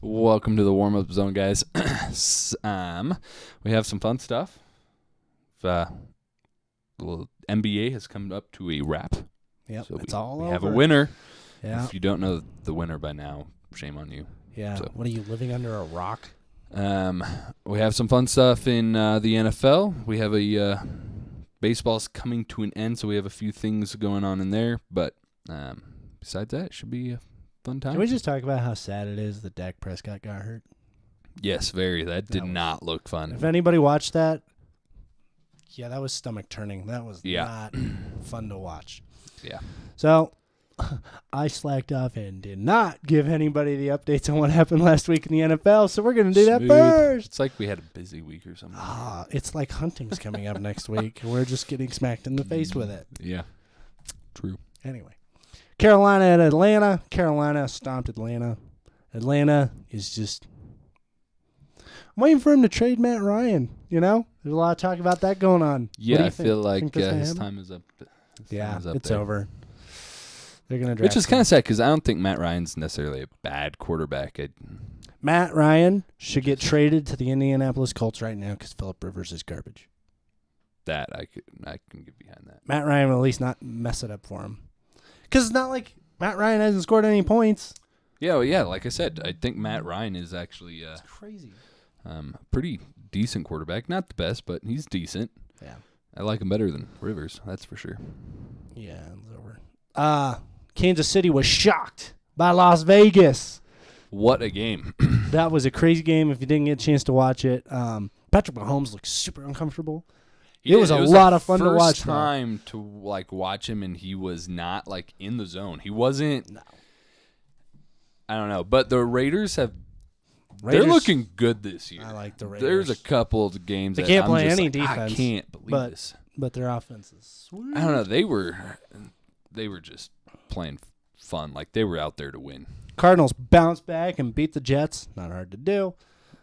Welcome to the warm-up zone, guys. We have some fun stuff. The NBA has come up to a wrap. Yep, So it's we all over. have a winner. Yeah. If you don't know the winner by now, shame on you. Yeah. So. What are you, living under a rock? We have some fun stuff in the NFL. We have a baseball's coming to an end, so we have a few things going on in there. But besides that, it should be a fun time. Can we just talk about how sad it is that Dak Prescott got hurt? Yes, very. That did not look fun. If anybody watched that, yeah, that was stomach turning. That was not fun to watch. Yeah. So I slacked off and did not give anybody the updates on what happened last week in the NFL, so we're going to do that first. It's like we had a busy week or something. It's like hunting's coming up next week. We're just getting smacked in the face with it. Yeah. True. Anyway. Carolina at Atlanta. Carolina stomped Atlanta. Atlanta is just... I'm waiting for him to trade Matt Ryan, you know? There's a lot of talk about that going on. Yeah, I feel like his time is up. It's over. They're going to draft Which is kind of sad because I don't think Matt Ryan's necessarily a bad quarterback. Matt Ryan should get traded to the Indianapolis Colts right now because Phillip Rivers is garbage. That I can get behind that. Matt Ryan will at least not mess it up for him. Because it's not like Matt Ryan hasn't scored any points. Yeah, well, yeah. Like I said, I think Matt Ryan is actually it's crazy. A pretty decent quarterback. Not the best, but he's decent. Yeah. I like him better than Rivers, that's for sure. Yeah, it's over. Kansas City was shocked by Las Vegas. What a game. That was a crazy game if you didn't get a chance to watch it. Patrick Mahomes looked super uncomfortable. It was a lot of fun to watch. First time to watch him, and he was not in the zone. He wasn't. No. I don't know, but the Raiders they're looking good this year. I like the Raiders. There's a couple of games they that can't I'm play just any defense. I can't believe this. But their offense is sweet. I don't know. They were just playing fun. Like they were out there to win. Cardinals bounced back and beat the Jets. Not hard to do.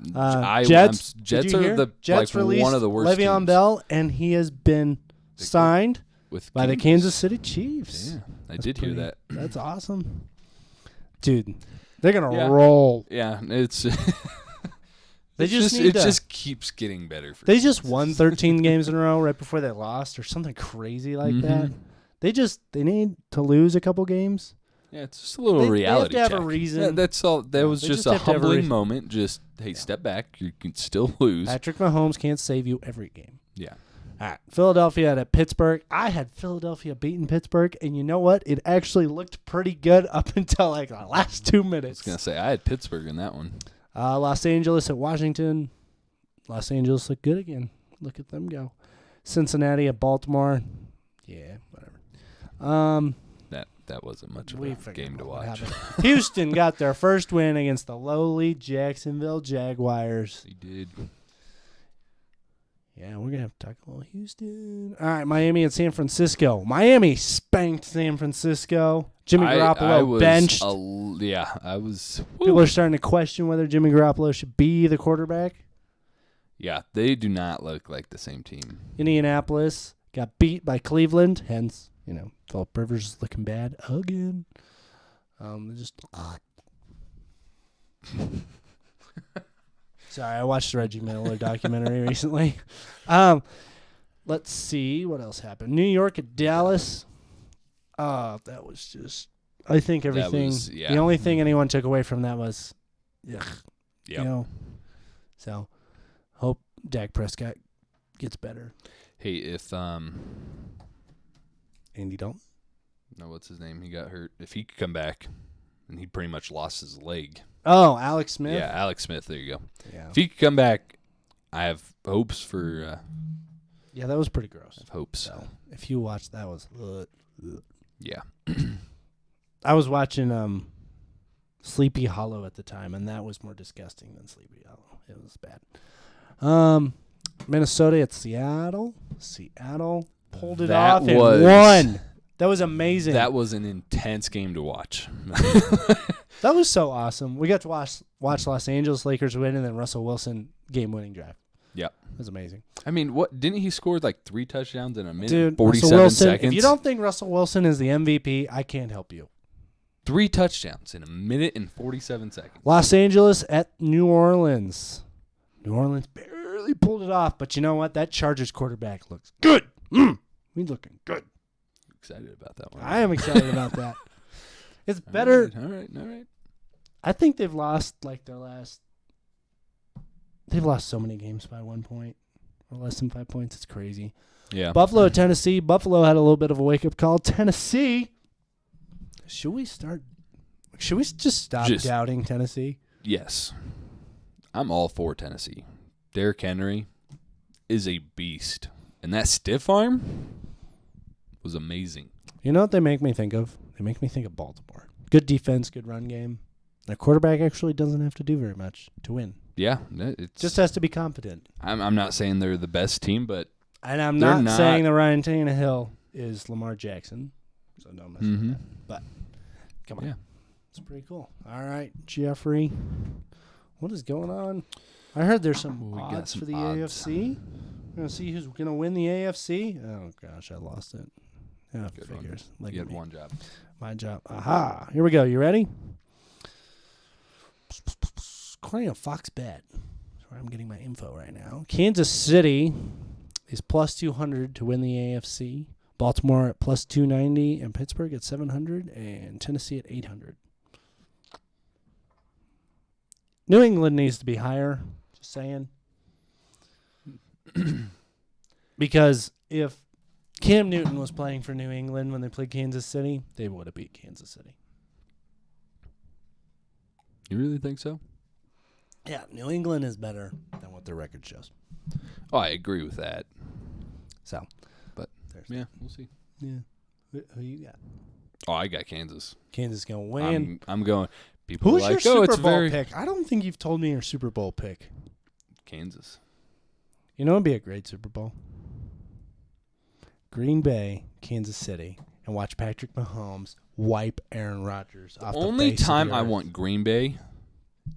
Jets are the Jets released one of the worst Le'Veon teams. Bell, and he has been signed by the Kansas City Chiefs. Yeah, I did hear that. That's awesome, dude. They're gonna roll. Yeah, it's. They it just keeps getting better. They just won 13 games in a row right before they lost, or something crazy like that. They need to lose a couple games. Yeah, it's just a little reality They have to check. have a reason. That's all. That was just a humbling moment. Just, hey, step back. You can still lose. Patrick Mahomes can't save you every game. Yeah. All right. Philadelphia at Pittsburgh. I had Philadelphia beating Pittsburgh, and you know what? It actually looked pretty good up until the last 2 minutes. I was going to say, I had Pittsburgh in that one. Los Angeles at Washington. Los Angeles look good again. Look at them go. Cincinnati at Baltimore. Yeah, whatever. That wasn't much of a game to watch. Houston got their first win against the lowly Jacksonville Jaguars. They did. Yeah, we're going to have to talk a little Houston. All right, Miami and San Francisco. Miami spanked San Francisco. Jimmy Garoppolo benched. I was. People are starting to question whether Jimmy Garoppolo should be the quarterback. Yeah, they do not look like the same team. Indianapolis got beat by Cleveland, hence, Phillip Rivers is looking bad again. Sorry, I watched the Reggie Miller documentary recently. Let's see what else happened. New York at Dallas. That was just. I think everything. The only thing anyone took away from that was, So, hope Dak Prescott gets better. Hey, if Andy Dalton. No, what's his name? He got hurt. If he could come back, and he pretty much lost his leg. Oh, Alex Smith? Yeah, Alex Smith. There you go. Yeah. If he could come back, I have hopes for... yeah, that was pretty gross. I have hopes. So, if you watched, that was... Yeah. I was watching Sleepy Hollow at the time, and that was more disgusting than Sleepy Hollow. It was bad. Minnesota at Seattle. Seattle pulled it off and won. That was amazing. That was an intense game to watch. That was so awesome. We got to watch Los Angeles Lakers win and then Russell Wilson game-winning drive. Yep. It was amazing. I mean, what didn't he score 3 touchdowns in a minute? Dude, 47 seconds. If you don't think Russell Wilson is the MVP, I can't help you. 3 touchdowns in a minute and 47 seconds. Los Angeles at New Orleans. New Orleans barely pulled it off, but you know what? That Chargers quarterback looks good. He's looking good. Excited about that one. I am excited about that. It's better. All right. I think they've lost They've lost so many games by 1 point or less than 5 points. It's crazy. Yeah. Buffalo at Tennessee. Buffalo had a little bit of a wake-up call. Tennessee. Should we just stop doubting Tennessee? Yes. I'm all for Tennessee. Derrick Henry is a beast. And that stiff arm was amazing. You know what they make me think of? They make me think of Baltimore. Good defense, good run game. Their quarterback actually doesn't have to do very much to win. Yeah. It's Just has to be confident. I'm not saying they're the best team, but And I'm they're not not saying that Ryan Tannehill is Lamar Jackson. So don't mess with that. But come on. Yeah. It's pretty cool. All right, Jeffrey. What is going on? I heard there's some We got odds some for the odds. AFC. We're going to see who's going to win the AFC. Oh, gosh, I lost it. Yeah, Good one. figures. Like You had me. one job. My job. Aha. Here we go. You ready? According to Fox Bet, that's where I'm getting my info right now. Kansas City is plus 200 to win the AFC. Baltimore at plus 290, and Pittsburgh at 700, and Tennessee at 800. New England needs to be higher. Just saying. Because if Cam Newton was playing for New England when they played Kansas City, they would have beat Kansas City. You really think so? Yeah, New England is better than what their record shows. Oh, I agree with that. So, But, there's yeah, we'll see. yeah. Who you got? Oh, I got Kansas. Kansas gonna win. I'm going. People Who's are your like, Super it's Bowl very pick? I don't think you've told me your Super Bowl pick. Kansas. You know, it'd be a great Super Bowl. Green Bay, Kansas City, and watch Patrick Mahomes wipe Aaron Rodgers off the Only face of time the I earth. want Green Bay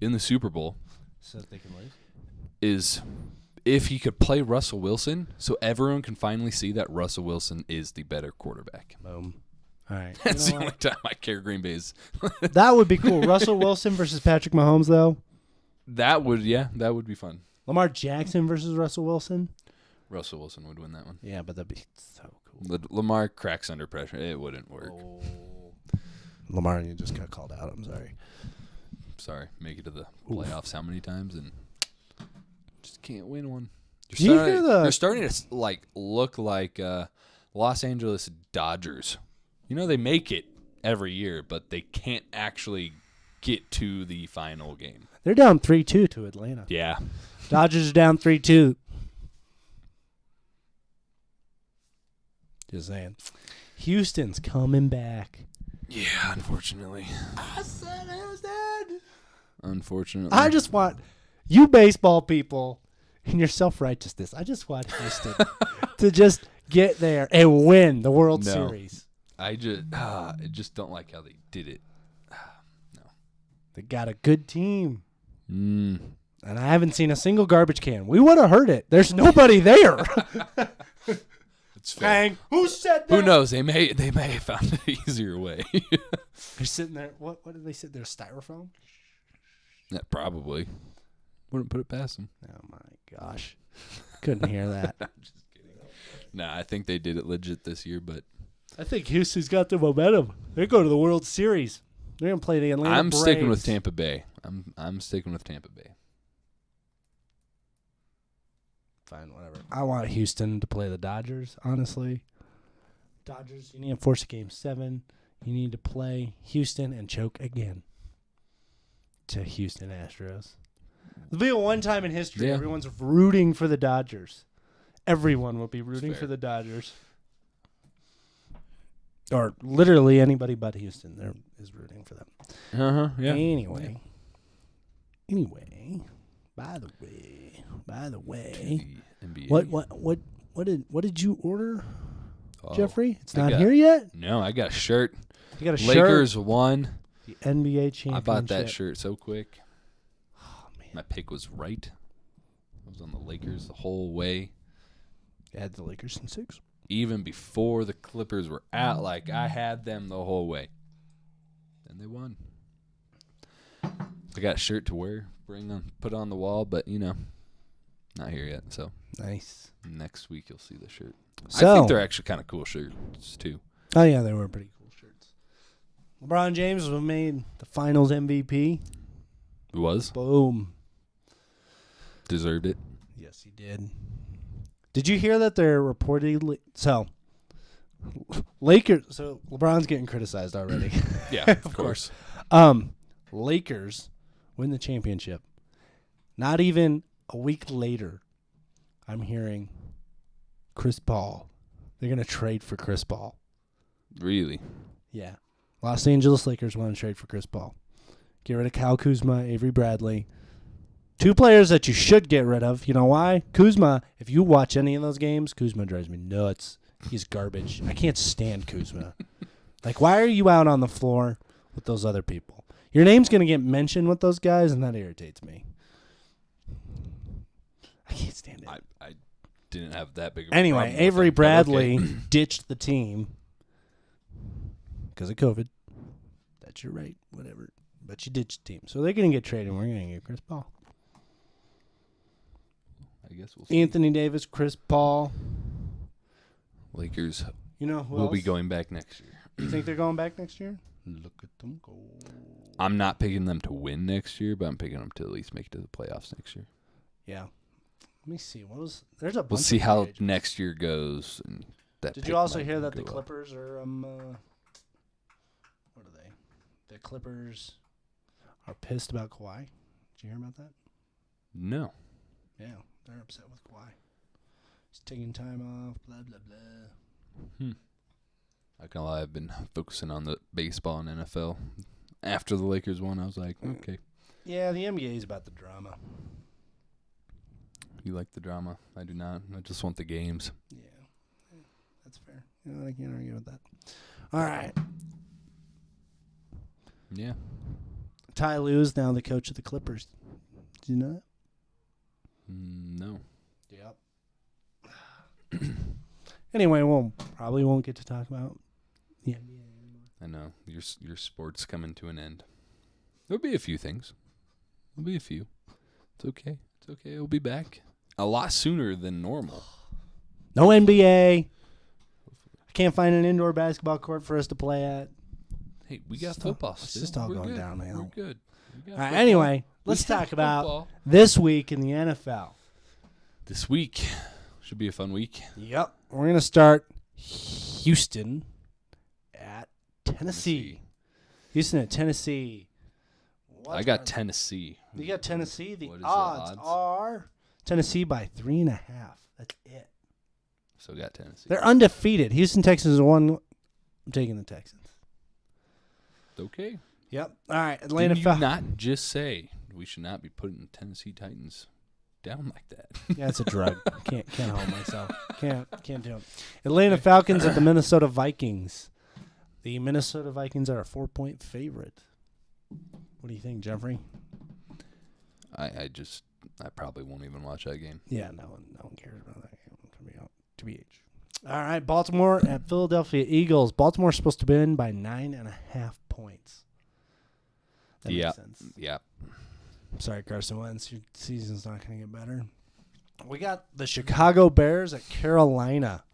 in the Super Bowl So that they can lose. is if he could play Russell Wilson, so everyone can finally see that Russell Wilson is the better quarterback. Boom. All right. That's You the know only what? time I care Green Bay is. That would be cool. Russell Wilson versus Patrick Mahomes, though. That would be fun. Lamar Jackson versus Russell Wilson. Russell Wilson would win that one. Yeah, but that'd be so cool. Lamar cracks under pressure. It wouldn't work. Oh. Lamar, you just got called out. I'm sorry. Sorry, make it to the playoffs how many times and just can't win one. Do you hear the- They're starting to look like Los Angeles Dodgers. You know, they make it every year, but they can't actually get to the final game. They're down 3-2 to Atlanta. Yeah. Dodgers are down 3-2. Just saying. Houston's coming back. Yeah, unfortunately. I said it was dead. Unfortunately. I just want you baseball people in your self-righteousness. I just want Houston to just get there and win the World No. Series. I just don't like how they did it. No. They got a good team. Mm. And I haven't seen a single garbage can. We would have heard it. There's nobody there. It's fair. Bang. Who said that? Who knows? They may have found an easier way. They're sitting there. What did they sit there? Styrofoam? Yeah, probably. Wouldn't put it past them. Oh, my gosh. Couldn't hear that. I'm just kidding. Nah, I think they did it legit this year, but I think Houston's got the momentum. They go to the World Series. They're going to play the Atlanta I'm Braves. sticking with Tampa Bay. I'm sticking with Tampa Bay. Fine, whatever. I want Houston to play the Dodgers, honestly. Dodgers, you need to force a game 7. You need to play Houston and choke again to Houston Astros. It'll be a one time in history. Yeah. Everyone's rooting for the Dodgers. Everyone will be rooting fair. for the Dodgers. Or literally anybody but Houston is rooting for them. Uh-huh. Yeah. Anyway, by the way, NBA. what did you order, Oh, Jeffrey? It's I not got- here yet. No, I got a shirt. You got a Lakers shirt. won. The NBA championship. I bought that shirt so quick. Oh man, My pick was right. I was on the Lakers the whole way. I had the Lakers in 6. Even before the Clippers were out, like I had them the whole way. And they won. I got a shirt to wear, put on the wall, but, not here yet. So Nice. next week you'll see the shirt. So, I think they're actually kind of cool shirts, too. Oh, yeah, they were pretty cool shirts. LeBron James was made the finals MVP. It was? Boom. Deserved it. Yes, he did. Did you hear that they're reportedly... So, Lakers... So, LeBron's getting criticized already. Yeah, of course. Lakers win the championship. Not even a week later, I'm hearing Chris Paul. They're going to trade for Chris Paul. Really? Yeah. Los Angeles Lakers want to trade for Chris Paul. Get rid of Kyle Kuzma, Avery Bradley. 2 players that you should get rid of. You know why? Kuzma, if you watch any of those games, Kuzma drives me nuts. He's garbage. I can't stand Kuzma. Like, why are you out on the floor with those other people? Your name's going to get mentioned with those guys, and that irritates me. I can't stand it. I didn't have that big of a Anyway, problem with Avery it, but Bradley okay. ditched the team because of COVID. That's your right, whatever. But you ditched the team. So they're going to get traded, and we're going to get Chris Paul. I guess we'll see. Anthony Davis, Chris Paul. Lakers You know who will else? be going back next year. You think they're going back next year? Look at them go. I'm not picking them to win next year, but I'm picking them to at least make it to the playoffs next year. Yeah. Let me see. There's a bunch We'll see of how free agents. next year goes. And that Did pick you also might hear that the go up. Clippers are what are they? The Clippers are pissed about Kawhi. Did you hear about that? No. Yeah, they're upset with Kawhi. He's taking time off, blah, blah, blah. Not gonna lie, I've been focusing on the baseball and NFL. After the Lakers won, I was like, okay. Yeah, the NBA is about the drama. You like the drama? I do not. I just want the games. Yeah, that's fair. You know, I can't argue with that. All right. Yeah. Ty Lue is now the coach of the Clippers. Did you know that? No. Yep. Anyway, we'll probably won't get to talk about the NBA anymore. I know. Your sport's coming to an end. There'll be a few things. There'll be a few. It's okay. It's okay. It'll be back a lot sooner than normal. No NBA. I can't find an indoor basketball court for us to play at. Hey, we got It's all- football it's still. just all We're going good. downhill. We're good. We got All right, football. anyway, We let's got talk about football. this week in the NFL. This week should be a fun week. Yep. We're going to start Houston at Tennessee. Houston at Tennessee. I got Tennessee. You got Tennessee. The What is the odds are Tennessee by 3.5. That's it. So got Tennessee. They're undefeated. Houston Texans won. I'm taking the Texans. Okay. Yep. All right. Atlanta Did you Falcons. not just say we should not be putting Tennessee Titans down like that? Yeah, it's a drug. Can't hold myself. Can't do it. Atlanta Falcons at the Minnesota Vikings. The Minnesota Vikings are a 4-point favorite. What do you think, Jeffrey? I probably won't even watch that game. Yeah, no one cares about that game. To be All right, Baltimore at Philadelphia Eagles. Baltimore's supposed to win by 9.5 points. That Yeah. makes sense. Yeah. Sorry, Carson Wentz. Your season's not going to get better. We got the Chicago Bears at Carolina.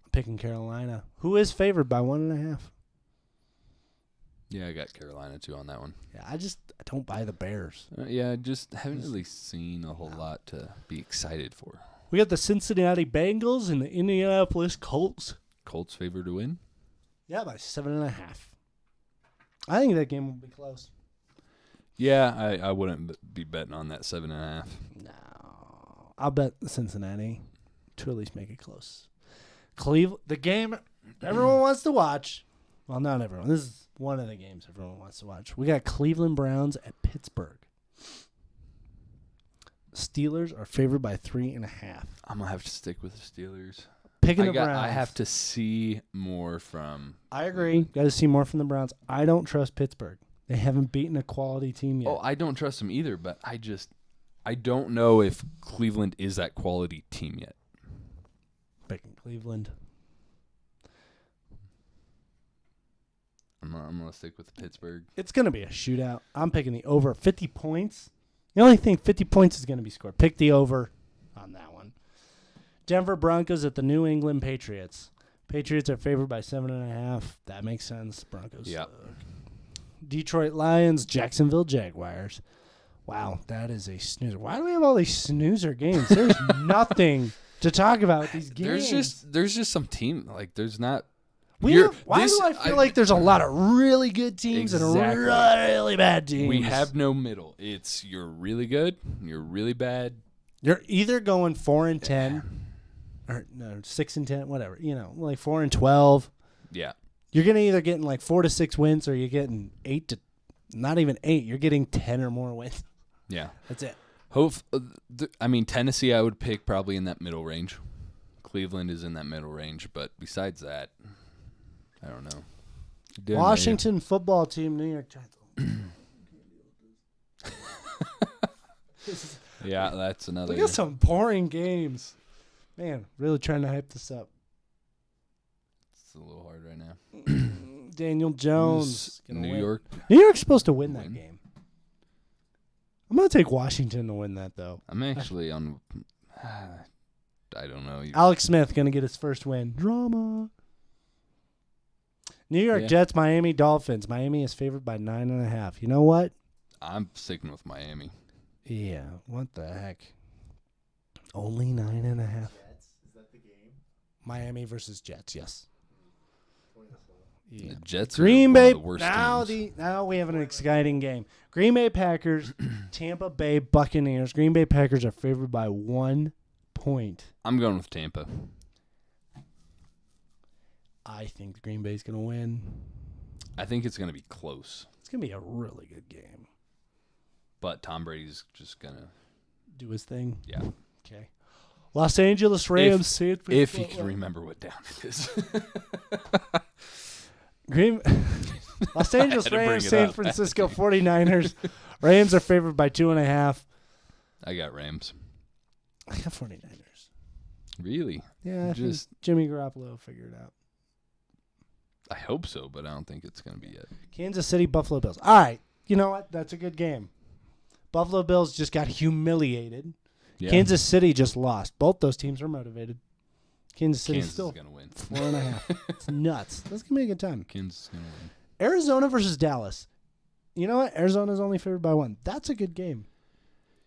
I'm picking Carolina. Who is favored by 1.5? Yeah, I got Carolina too on that one. Yeah, I don't buy the Bears. Yeah, just haven't really seen a whole lot to be excited for. We got the Cincinnati Bengals and the Indianapolis Colts. Colts favored to win? Yeah, by 7.5. I think that game will be close. Yeah, I wouldn't be betting on that 7.5. No. I'll bet Cincinnati to at least make it close. Cleveland, the game everyone wants to watch. Well, not everyone. This is one of the games everyone wants to watch. We got Cleveland Browns at Pittsburgh. Steelers are favored by 3.5. I'm gonna have to stick with the Steelers. Picking the Browns. I have to see more from. I agree. Got to see more from the Browns. I don't trust Pittsburgh. They haven't beaten a quality team yet. Oh, I don't trust them either, but I don't know if Cleveland is that quality team yet. Picking Cleveland. I'm gonna stick with Pittsburgh. It's going to be a shootout. I'm picking the over 50 points. The only thing 50 points is going to be scored. Pick the over on that one. Denver Broncos at the New England Patriots. Patriots are favored by 7.5. That makes sense. Broncos. Yeah. Detroit Lions, Jacksonville Jaguars. Wow, that is a snoozer. Why do we have all these snoozer games? There's nothing to talk about with these games. There's just some team like there's not. Why do I feel like there's a lot of really good teams and really bad teams? We have no middle. It's you're really good, you're really bad. You're either going 4-10 or no 6-10, whatever. You know, like 4-12. Yeah. You're gonna either getting like 4 to 6 wins, or you're getting 8 to, not even 8. You're getting 10 or more wins. Yeah. That's it. Tennessee I would pick probably in that middle range. Cleveland is in that middle range, but besides that, I don't know. Washington football team, New York Giants. Yeah, that's another. Look at some boring games. Man, really trying to hype this up. It's a little hard right now. Daniel Jones. New York. New York's supposed to win that game. I'm going to take Washington to win that, though. I'm actually on. I don't know. Alex Smith going to get his first win. Drama. New York Jets, Miami Dolphins. Miami is favored by 9.5. You know what? I'm sticking with Miami. Yeah. What the heck? Only 9.5. Jets? Is that the game? Miami versus Jets. Yes. Yeah. The Jets Green are Bay. one of the worst Now we have an exciting game. Green Bay Packers, Tampa Bay Buccaneers. Green Bay Packers are favored by 1 point. I'm going with Tampa. I think the Green Bay's going to win. I think it's going to be close. It's going to be a really good game. But Tom Brady's just going to do his thing. Yeah. Okay. Los Angeles Rams. If you can remember what down it is. Los Angeles Rams, San Francisco 49ers. Rams are favored by 2.5. I got Rams. I got 49ers. Really? Yeah, I think Jimmy Garoppolo will figure it out. I hope so, but I don't think it's going to be yet. Kansas City, Buffalo Bills. All right. You know what? That's a good game. Buffalo Bills just got humiliated. Yeah. Kansas City just lost. Both those teams are motivated. Kansas City's still going to win. 4.5. It's nuts. That's going to be a good time. Kansas is going to win. Arizona versus Dallas. You know what? Arizona's only favored by 1. That's a good game.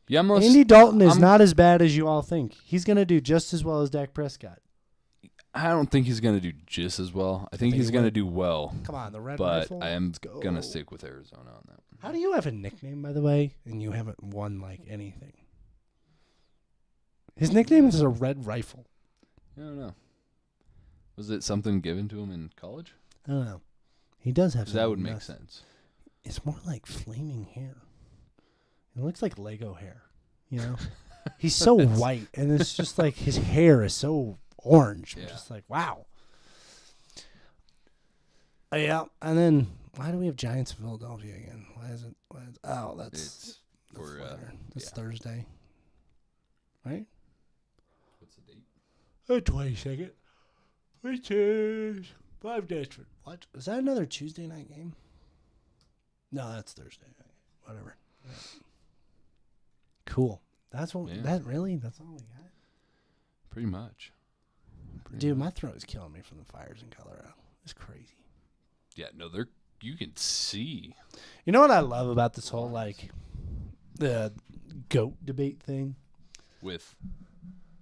Yeah, Andy Dalton is not as bad as you all think. He's going to do just as well as Dak Prescott. I don't think he's going to do just as well. I think he's going to do well. Come on, the Red Rifle. But I am going to stick with Arizona on that one. How do you have a nickname, by the way, and you haven't won like anything? His nickname is a Red Rifle. I don't know. Was it something given to him in college? I don't know. He does have. That would make sense. It's more like flaming hair. It looks like Lego hair. You know, he's so white, and it's just like his hair is so orange. I'm just like, wow. Yeah, and then why do we have Giants in Philadelphia again? Why is it? That's It's Thursday, right? What's the date? 22nd. Which is 5 days from what? Is that another Tuesday night game? No, that's Thursday night. Whatever. Yeah. Cool. That's what. Yeah. That's all we got. Pretty much. Dude, my throat is killing me from the fires in Colorado. It's crazy. Yeah, no, you can see. You know what I love about this whole the GOAT debate thing with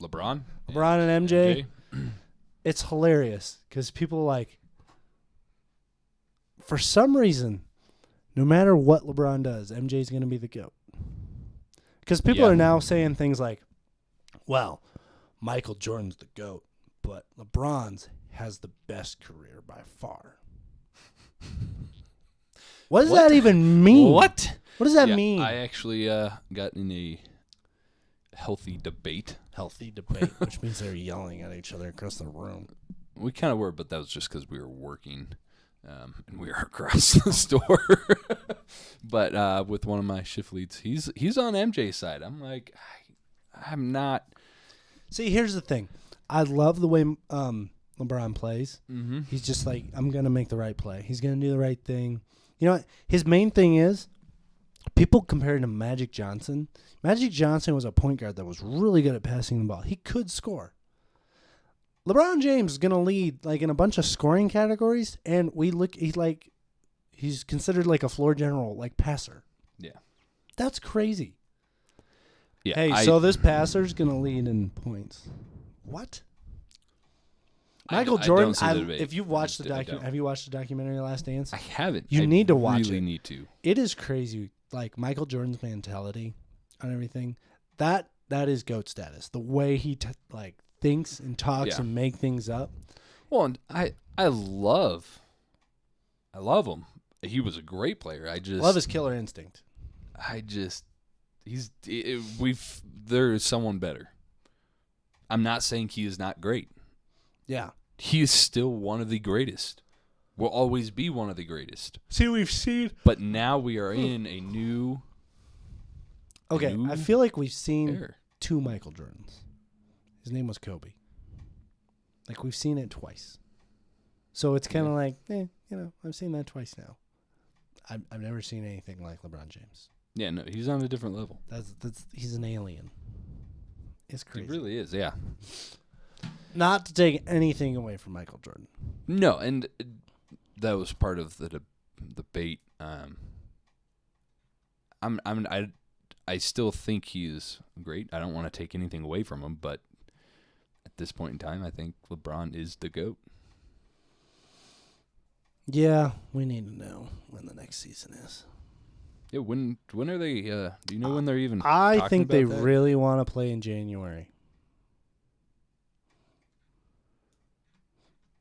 LeBron and MJ. It's hilarious because people for some reason, no matter what LeBron does, MJ's going to be the GOAT. Because people are now saying things like, well, Michael Jordan's the GOAT, but LeBron's has the best career by far. What does that even mean? What does that mean? I actually got in a healthy debate. Which means they're yelling at each other across the room. We kind of were, but that was just because we were working, and we were across the store. But with one of my shift leads, he's on MJ's side. I'm like, I'm not. See, here's the thing. I love the way LeBron plays. Mm-hmm. He's just like, I'm going to make the right play. He's going to do the right thing. You know what? His main thing is people compare him to Magic Johnson. Magic Johnson was a point guard that was really good at passing the ball. He could score. LeBron James is going to lead like in a bunch of scoring categories, and he's considered like a floor general, like passer. Yeah. That's crazy. Yeah. Hey, so this passer's going to lead in points. What? Michael Jordan, don't see the debate. if you've watched the I documentary, don't. have you watched the documentary The Last Dance? I haven't. You I need to watch really it. need to. It is crazy. Like Michael Jordan's mentality on everything. That is GOAT status. The way he thinks and talks Yeah. and make things up. Well, and I love him. He was a great player. Love his killer instinct. There is someone better. I'm not saying he is not great. Yeah. He is still one of the greatest. Will always be one of the greatest. See, we've seen. But now we are in a new Okay, new I feel like we've seen era. 2 Michael Jordans. His name was Kobe. Like we've seen it twice. So it's kind of like, I've seen that twice now. I've never seen anything like LeBron James. Yeah, no, he's on a different level. He's an alien. It's He crazy. really is, yeah. Not to take anything away from Michael Jordan. No, and that was part of the debate. I still think he is great. I don't want to take anything away from him, but at this point in time, I think LeBron is the GOAT. Yeah, we need to know when the next season is. Yeah, when are they? Do you know when they're even? I talking think they about that? really want to play in January.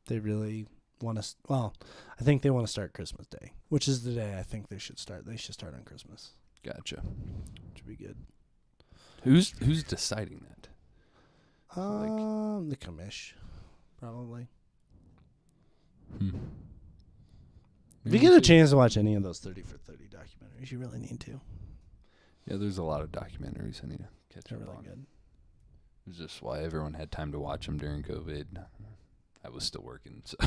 They really want to. Well, I think they want to start Christmas Day, which is the day I think they should start. They should start on Christmas. Gotcha. Which would be good. Who's deciding that? The commish, probably. If you get a chance to watch any of those 30 for 30 documentaries, you really need to. Yeah, there's a lot of documentaries I need to catch They're up really on. good. It's just why everyone had time to watch them during COVID. I was still working, so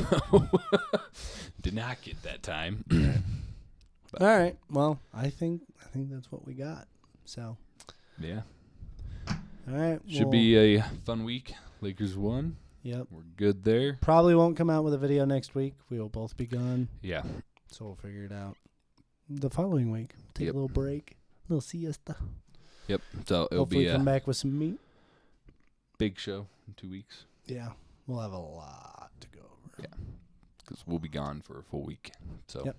did not get that time. All right. Well, I think that's what we got. So, Yeah, all right. should be a fun week. Lakers won. Yep. We're good there. Probably won't come out with a video next week. We will both be gone, Yeah, so we'll figure it out the following week. Take Yep. a little break, a little siesta. yep. So it'll Hopefully, be a come back with some meat. big show in 2 weeks Yeah, we'll have a lot to go over. Yeah. because we'll be gone for a full week. So Yep.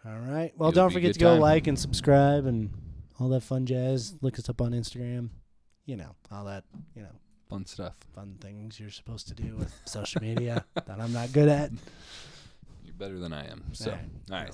All right. Well, It'll don't be a forget good to go time. like and subscribe and all that fun jazz. Look us up on Instagram. All that, fun stuff. fun things you're supposed to do with social media that I'm not good at. You're better than I am. So All right. all right.